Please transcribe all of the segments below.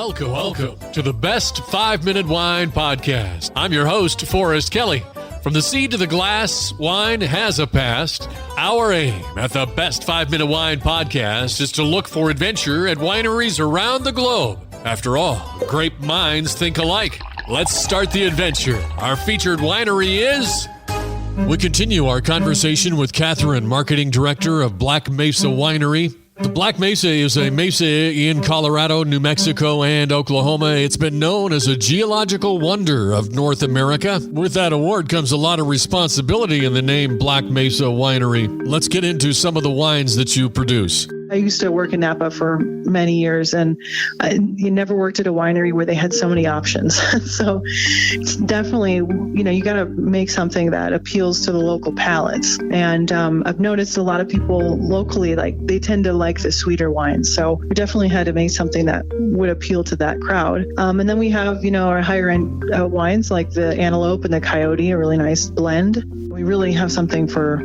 Welcome to the Best 5-Minute Wine Podcast. I'm your host, Forrest Kelly. From the seed to the glass, wine has a past. Our aim at the Best 5-Minute Wine Podcast is to look for adventure at wineries around the globe. After all, great minds think alike. Let's start the adventure. Our featured winery is... We continue our conversation with Catherine, Marketing Director of Black Mesa Winery. The Black Mesa is a mesa in Colorado, New Mexico, and Oklahoma. It's been known as a geological wonder of North America. With that award comes a lot of responsibility in the name Black Mesa Winery. Let's get into some of the wines that you produce. I used to work in Napa for many years, and you never worked at a winery where they had so many options. So it's definitely, you got to make something that appeals to the local palates. And I've noticed a lot of people locally, they tend to like the sweeter wines. So we definitely had to make something that would appeal to that crowd. And then we have, our higher end wines like the Antelope and the Coyote, a really nice blend. We really have something for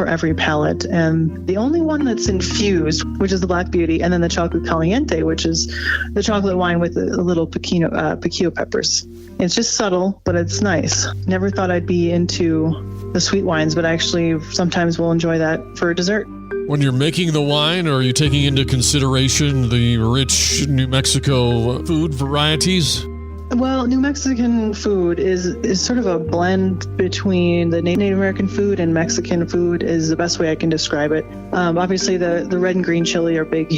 every palate. And the only one that's infused, which is the Black Beauty, and then the Chocolate Caliente, which is the chocolate wine with a little piquillo peppers. It's just subtle, but it's nice. Never thought I'd be into the sweet wines, but actually sometimes we'll enjoy that for dessert. When you're making the wine, are you taking into consideration the rich New Mexico food varieties? Well, New Mexican food is sort of a blend between the Native American food and Mexican food is the best way I can describe it. Obviously, the red and green chili are big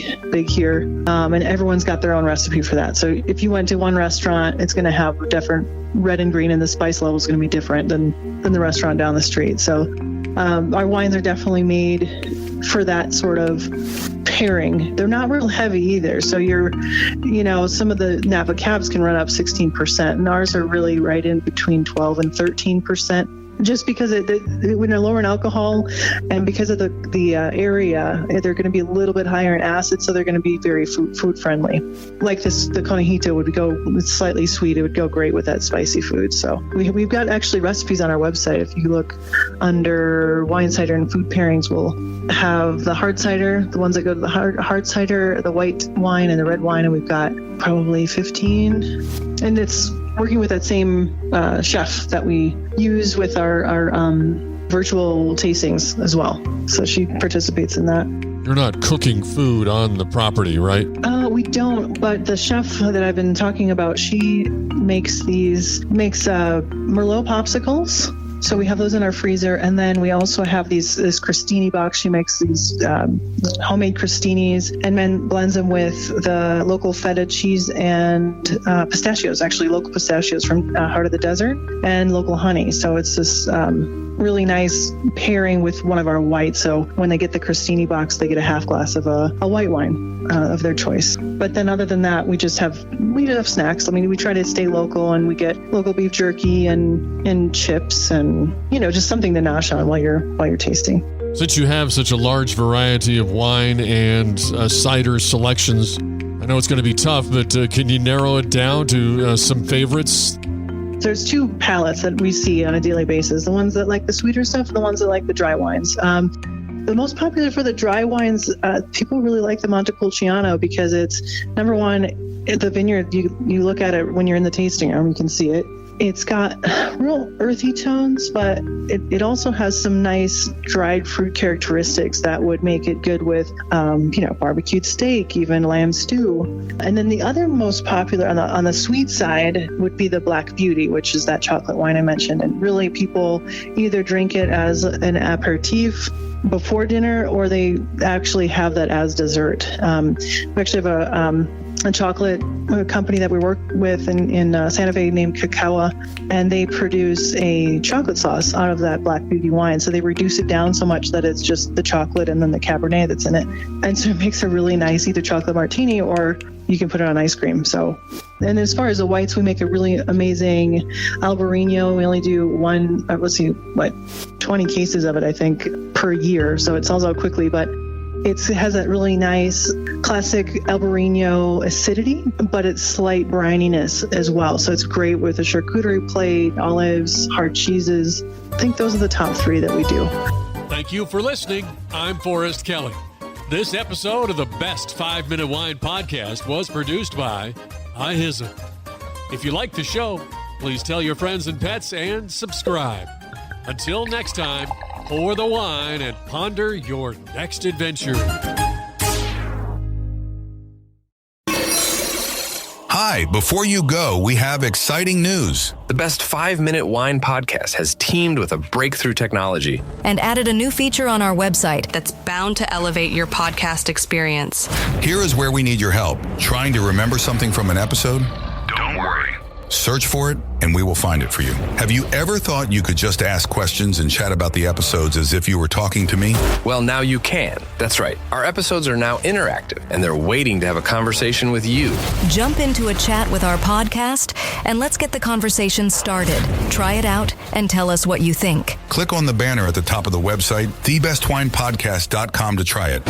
here, and everyone's got their own recipe for that. So if you went to one restaurant, it's going to have a different red and green, and the spice level is going to be different than the restaurant down the street. So our wines are definitely made for that sort of pairing. They're not real heavy either. So some of the Napa Cabs can run up 16%, and ours are really right in between 12 and 13%. Just because when they're lower in alcohol and because of the area, they're going to be a little bit higher in acid, so they're going to be very food friendly. Like the Conejito would go, it's slightly sweet. It would go great with that spicy food. So we've got actually recipes on our website. If you look under wine cider and food pairings, we'll have the hard cider, the ones that go to the hard cider, the white wine, and the red wine, and we've got probably 15. And it's working with that same chef that we use with our virtual tastings as well. So she participates in that. You're not cooking food on the property, right? We don't, but the chef that I've been talking about, she makes Merlot popsicles. So we have those in our freezer, and then we also have this crostini box. She makes these homemade crostinis and then blends them with the local feta cheese and pistachios, actually local pistachios from Heart of the Desert, and local honey. So it's this really nice pairing with one of our whites. So when they get the crostini box, they get a half glass of a white wine of their choice. But then other than that, we just have snacks. I mean, we try to stay local, and we get local beef jerky and chips and just something to nosh on while you're tasting. Since you have such a large variety of wine and cider selections, I know it's going to be tough, but can you narrow it down to some favorites? There's two palates that we see on a daily basis, the ones that like the sweeter stuff and the ones that like the dry wines. The most popular for the dry wines, people really like the Montepulciano because it's, number one, the vineyard, you look at it when you're in the tasting room, you can see it. It's got real earthy tones, but it also has some nice dried fruit characteristics that would make it good with, barbecued steak, even lamb stew. And then the other most popular on the sweet side would be the Black Beauty, which is that chocolate wine I mentioned. And really people either drink it as an aperitif before dinner, or they actually have that as dessert. We actually have a chocolate company that we work with in Santa Fe named Cacao, and they produce a chocolate sauce out of that Black Beauty wine. So they reduce it down so much that it's just the chocolate and then the Cabernet that's in it. And so it makes a really nice either chocolate martini, or you can put it on ice cream. So, and as far as the whites, we make a really amazing Albarino. We only do 20 cases of it, I think, per year. So it sells out quickly, but it has that really nice classic Albarino acidity, but it's slight brininess as well. So it's great with a charcuterie plate, olives, hard cheeses. I think those are the top three that we do. Thank you for listening. I'm Forrest Kelly. This episode of the Best 5 Minute Wine Podcast was produced by iHizzle. If you like the show, please tell your friends and pets and subscribe. Until next time, pour the wine and ponder your next adventure. Hi, before you go, we have exciting news. The Best 5 Minute Wine Podcast has teamed with a breakthrough technology and added a new feature on our website that's bound to elevate your podcast experience. Here is where we need your help. Trying to remember something from an episode? Don't worry. Search for it, and we will find it for you. Have you ever thought you could just ask questions and chat about the episodes as if you were talking to me? Well, now you can. That's right. Our episodes are now interactive, and they're waiting to have a conversation with you. Jump into a chat with our podcast, and let's get the conversation started. Try it out and tell us what you think. Click on the banner at the top of the website, thebestwinepodcast.com, to try it.